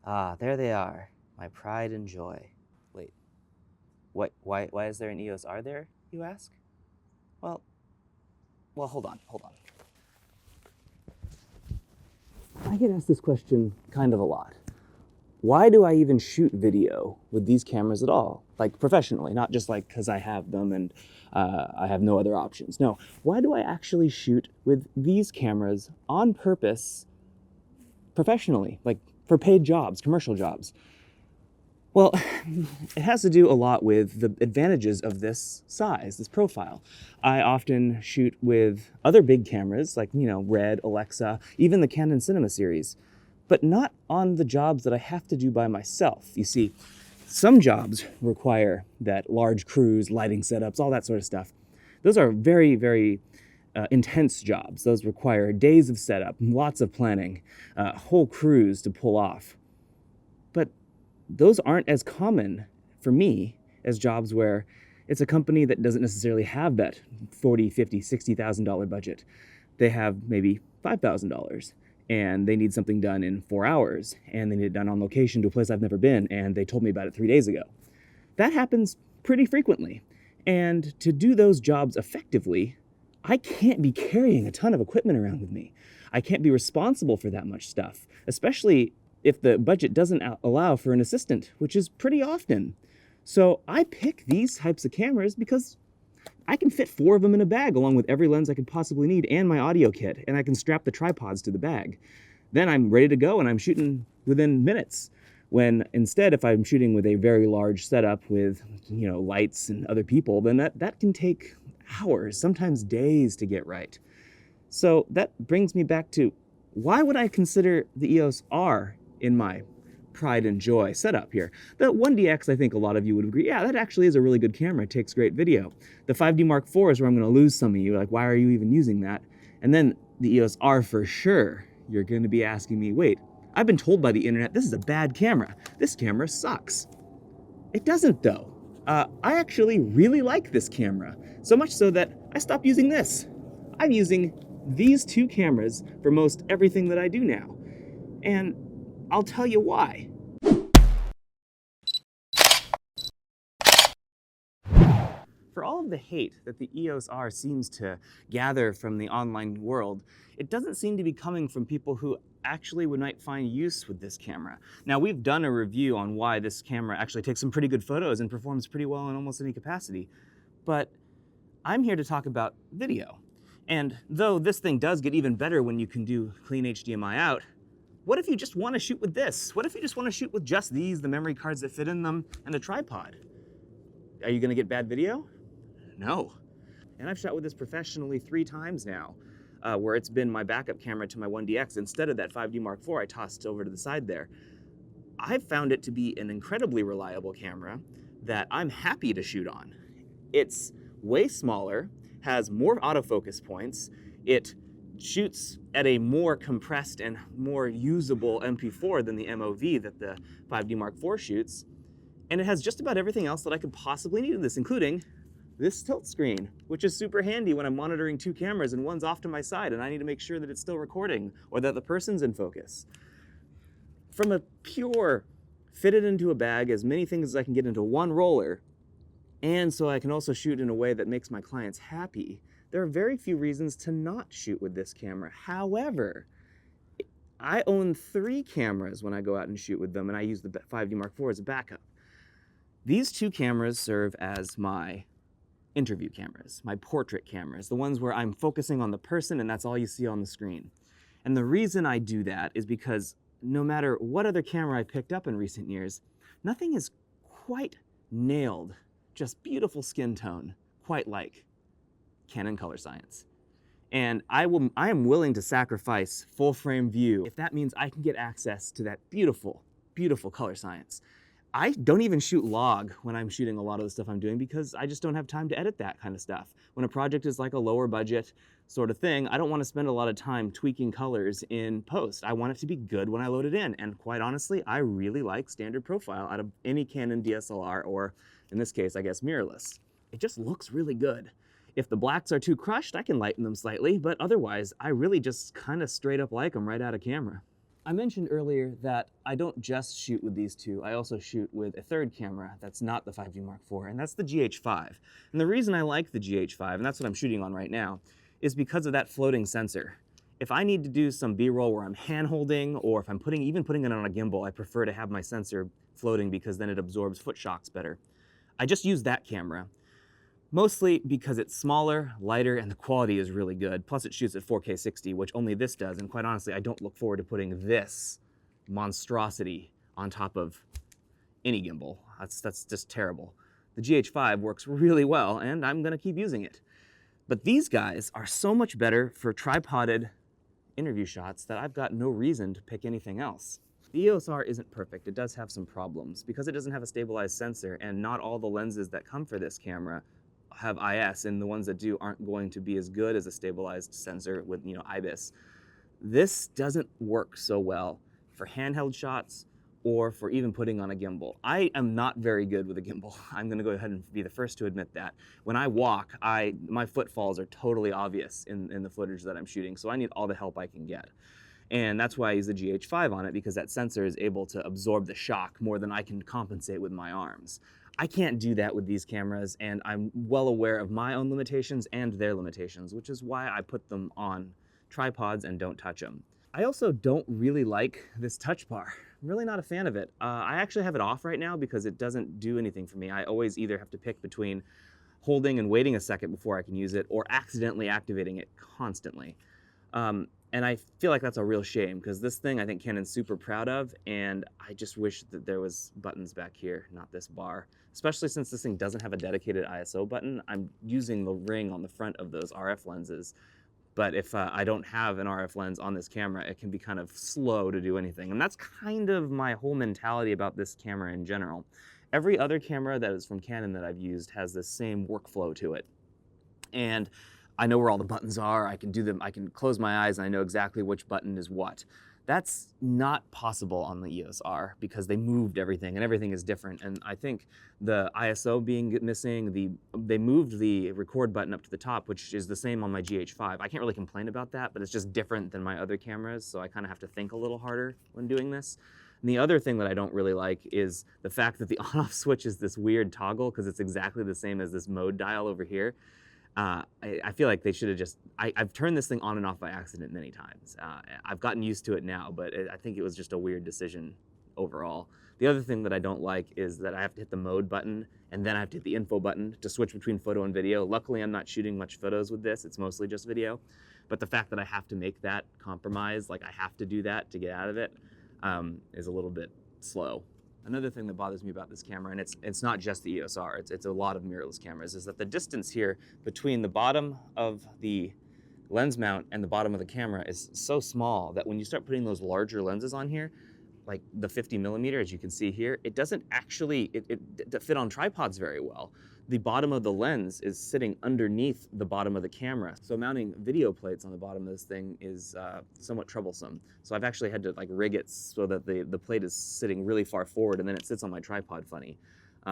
Ah, there they are, my pride and joy. Wait, why is there an EOS R there, you ask? Well, hold on. I get asked this question kind of a lot. Why do I even shoot video with these cameras at all? Like professionally, not just like because I have them and I have no other options. No, why do I actually shoot with these cameras on purpose professionally, like for paid jobs, commercial jobs? Well, it has to do a lot with the advantages of this size, this profile. I often shoot with other big cameras like, Red, Alexa, even the Canon Cinema series, but not on the jobs that I have to do by myself. You see, some jobs require that large crews, lighting setups, all that sort of stuff. Those are very, very intense jobs. Those require days of setup, lots of planning, whole crews to pull off. But those aren't as common for me as jobs where it's a company that doesn't necessarily have that $40,000, $50,000, $60,000 budget. They have maybe $5,000 and they need something done in 4 hours and they need it done on location to a place I've never been and they told me about it 3 days ago. That happens pretty frequently. And to do those jobs effectively, I can't be carrying a ton of equipment around with me. I can't be responsible for that much stuff, especially if the budget doesn't allow for an assistant, which is pretty often. So I pick these types of cameras because I can fit 4 of them in a bag along with every lens I could possibly need and my audio kit, and I can strap the tripods to the bag. Then I'm ready to go and I'm shooting within minutes. When instead, if I'm shooting with a very large setup with, lights and other people, then that can take hours, sometimes days to get right. So that brings me back to, why would I consider the EOS R in my pride and joy setup here? The 1DX, I think a lot of you would agree, yeah, that actually is a really good camera. It takes great video. The 5D Mark IV is where I'm going to lose some of you. Like, why are you even using that? And then the EOS R for sure. You're going to be asking me, wait, I've been told by the internet this is a bad camera. This camera sucks. It doesn't though. I actually really like this camera. So much so that I stopped using this. I'm using these 2 cameras for most everything that I do now. And I'll tell you why. For all of the hate that the EOS R seems to gather from the online world, it doesn't seem to be coming from people who actually might find use with this camera. Now, we've done a review on why this camera actually takes some pretty good photos and performs pretty well in almost any capacity, but I'm here to talk about video. And though this thing does get even better when you can do clean HDMI out, what if you just want to shoot with this? What if you just want to shoot with just these, the memory cards that fit in them, and the tripod? Are you going to get bad video? No. And I've shot with this professionally 3 times now, where it's been my backup camera to my 1DX. Instead of that 5D Mark IV I tossed over to the side there. I've found it to be an incredibly reliable camera that I'm happy to shoot on. It's way smaller, has more autofocus points, it shoots at a more compressed and more usable MP4 than the MOV that the 5D Mark IV shoots, and it has just about everything else that I could possibly need in this, including this tilt screen, which is super handy when I'm monitoring 2 cameras and one's off to my side and I need to make sure that it's still recording or that the person's in focus. From a pure fit it into a bag, as many things as I can get into one roller, and so I can also shoot in a way that makes my clients happy, there are very few reasons to not shoot with this camera. However, I own 3 cameras when I go out and shoot with them, and I use the 5D Mark IV as a backup. These 2 cameras serve as my interview cameras, my portrait cameras, the ones where I'm focusing on the person and that's all you see on the screen. And the reason I do that is because no matter what other camera I picked up in recent years, nothing is quite nailed, just beautiful skin tone, quite like Canon Color Science. And I am willing to sacrifice full frame view if that means I can get access to that beautiful, beautiful color science. I don't even shoot log when I'm shooting a lot of the stuff I'm doing because I just don't have time to edit that kind of stuff. When a project is like a lower budget sort of thing, I don't want to spend a lot of time tweaking colors in post. I want it to be good when I load it in. And quite honestly, I really like standard profile out of any Canon DSLR, or in this case, I guess mirrorless. It just looks really good. If the blacks are too crushed, I can lighten them slightly, but otherwise, I really just kind of straight up like them right out of camera. I mentioned earlier that I don't just shoot with these two, I also shoot with a third camera that's not the 5D Mark IV, and that's the GH5. And the reason I like the GH5, and that's what I'm shooting on right now, is because of that floating sensor. If I need to do some B-roll where I'm hand-holding, or if I'm even putting it on a gimbal, I prefer to have my sensor floating because then it absorbs foot shocks better. I just use that camera. Mostly because it's smaller, lighter, and the quality is really good. Plus it shoots at 4K 60, which only this does, and quite honestly, I don't look forward to putting this monstrosity on top of any gimbal. That's just terrible. The GH5 works really well, and I'm gonna keep using it. But these guys are so much better for tripoded interview shots that I've got no reason to pick anything else. The EOS R isn't perfect. It does have some problems because it doesn't have a stabilized sensor, and not all the lenses that come for this camera have IS, and the ones that do aren't going to be as good as a stabilized sensor with, IBIS. This doesn't work so well for handheld shots or for even putting on a gimbal. I am not very good with a gimbal. I'm gonna go ahead and be the first to admit that. When I walk, my footfalls are totally obvious in the footage that I'm shooting, so I need all the help I can get. And that's why I use the GH5 on it, because that sensor is able to absorb the shock more than I can compensate with my arms. I can't do that with these cameras, and I'm well aware of my own limitations and their limitations, which is why I put them on tripods and don't touch them. I also don't really like this touch bar. I'm really not a fan of it. I actually have it off right now because it doesn't do anything for me. I always either have to pick between holding and waiting a second before I can use it, or accidentally activating it constantly. And I feel like that's a real shame, because this thing I think Canon's super proud of, and I just wish that there was buttons back here, not this bar. Especially since this thing doesn't have a dedicated ISO button. I'm using the ring on the front of those RF lenses, but if I don't have an RF lens on this camera, it can be kind of slow to do anything. And that's kind of my whole mentality about this camera in general. Every other camera that is from Canon that I've used has the same workflow to it. And I know where all the buttons are, I can do them, I can close my eyes and I know exactly which button is what. That's not possible on the EOS R because they moved everything and everything is different. And I think the ISO being missing, they moved the record button up to the top, which is the same on my GH5. I can't really complain about that, but it's just different than my other cameras, so I kind of have to think a little harder when doing this. And the other thing that I don't really like is the fact that the on-off switch is this weird toggle, because it's exactly the same as this mode dial over here. I feel like they should have just, I've turned this thing on and off by accident many times. I've gotten used to it now, but I think it was just a weird decision overall. The other thing that I don't like is that I have to hit the mode button and then I have to hit the info button to switch between photo and video. Luckily, I'm not shooting much photos with this. It's mostly just video. But the fact that I have to make that compromise, like I have to do that to get out of it, is a little bit slow. Another thing that bothers me about this camera, and it's not just the EOS R, it's a lot of mirrorless cameras, is that the distance here between the bottom of the lens mount and the bottom of the camera is so small that when you start putting those larger lenses on here, like the 50mm, as you can see here, it doesn't actually fit on tripods very well. The bottom of the lens is sitting underneath the bottom of the camera. So mounting video plates on the bottom of this thing is somewhat troublesome. So I've actually had to like rig it so that the plate is sitting really far forward and then it sits on my tripod funny.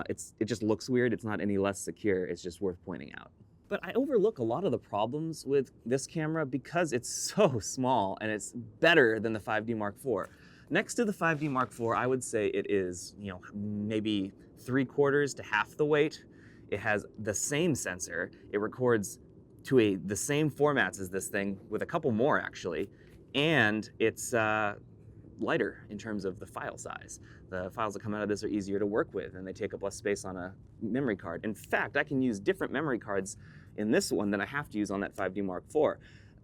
It just looks weird. It's not any less secure. It's just worth pointing out. But I overlook a lot of the problems with this camera because it's so small and it's better than the 5D Mark IV. Next to the 5D Mark IV, I would say it is, maybe 3/4 to half the weight. It has the same sensor. It records to the same formats as this thing, with a couple more actually, and it's lighter in terms of the file size. The files that come out of this are easier to work with, and they take up less space on a memory card. In fact, I can use different memory cards in this one than I have to use on that 5D Mark IV.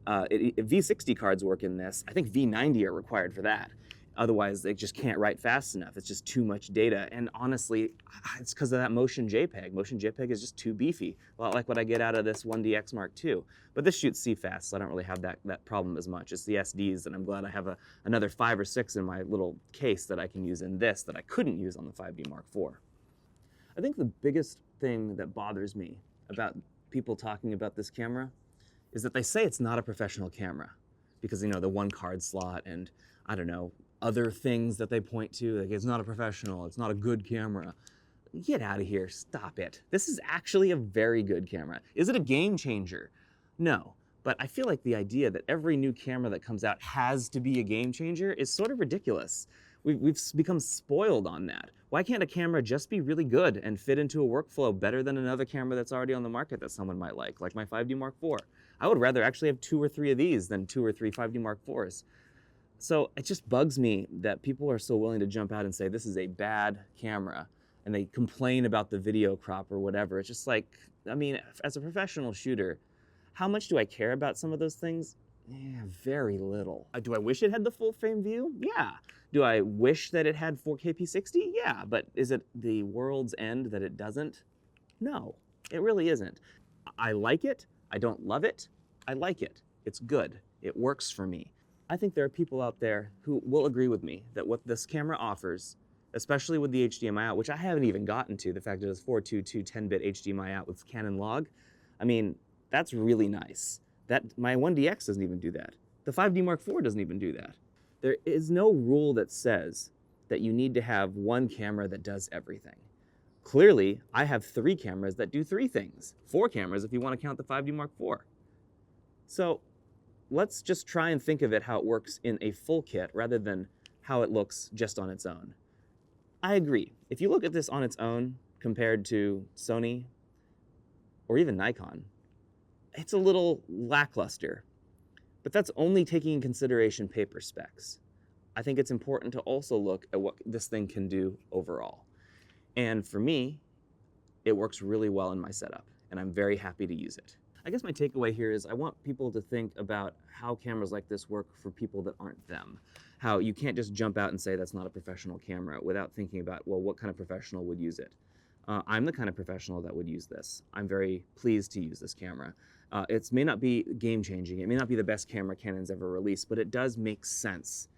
V60 cards work in this. I think V90 are required for that. Otherwise, they just can't write fast enough. It's just too much data. And honestly, it's because of that Motion JPEG. Motion JPEG is just too beefy, a lot like what I get out of this 1DX Mark II. But this shoots CFast, so I don't really have that problem as much. It's the SDs, and I'm glad I have another 5 or 6 in my little case that I can use in this that I couldn't use on the 5D Mark IV. I think the biggest thing that bothers me about people talking about this camera is that they say it's not a professional camera because, the one card slot and, I don't know, other things that they point to, like it's not a professional, it's not a good camera. Get out of here, stop it. This is actually a very good camera. Is it a game changer? No, But I feel like the idea that every new camera that comes out has to be a game changer is sort of ridiculous. We've become spoiled on that. Why can't a camera just be really good and fit into a workflow better than another camera that's already on the market that someone might like my 5D Mark IV? I would rather actually have 2 or 3 of these than 2 or 3 5D Mark IVs. So it just bugs me that people are so willing to jump out and say this is a bad camera, and they complain about the video crop or whatever. It's just like, I mean, as a professional shooter, how much do I care about some of those things? Yeah, very little. Do I wish it had the full frame view? Yeah. Do I wish that it had 4K P60? Yeah, but is it the world's end that it doesn't? No, it really isn't. I like it. I don't love it. I like it. It's good. It works for me. I think there are people out there who will agree with me that what this camera offers, especially with the HDMI out, which I haven't even gotten to, the fact that it's 422 10-bit HDMI out with Canon log, I mean, that's really nice. My 1DX doesn't even do that. The 5D Mark IV doesn't even do that. There is no rule that says that you need to have one camera that does everything. Clearly, I have 3 cameras that do 3 things. 4 cameras if you want to count the 5D Mark IV. So let's just try and think of it how it works in a full kit rather than how it looks just on its own. I agree. If you look at this on its own compared to Sony or even Nikon, it's a little lackluster. But that's only taking in consideration paper specs. I think it's important to also look at what this thing can do overall. And for me, it works really well in my setup, and I'm very happy to use it. I guess my takeaway here is I want people to think about how cameras like this work for people that aren't them. How you can't just jump out and say that's not a professional camera without thinking about, well, what kind of professional would use it? I'm the kind of professional that would use this. I'm very pleased to use this camera. It may not be game-changing, it may not be the best camera Canon's ever released, but it does make sense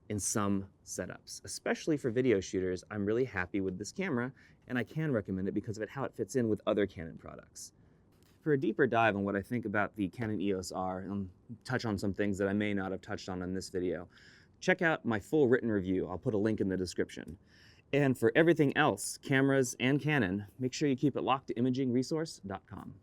in some setups. Especially for video shooters, I'm really happy with this camera, and I can recommend it because of how it fits in with other Canon products. For a deeper dive on what I think about the Canon EOS R, and touch on some things that I may not have touched on in this video, check out my full written review. I'll put a link in the description. And for everything else, cameras and Canon, make sure you keep it locked to imagingresource.com.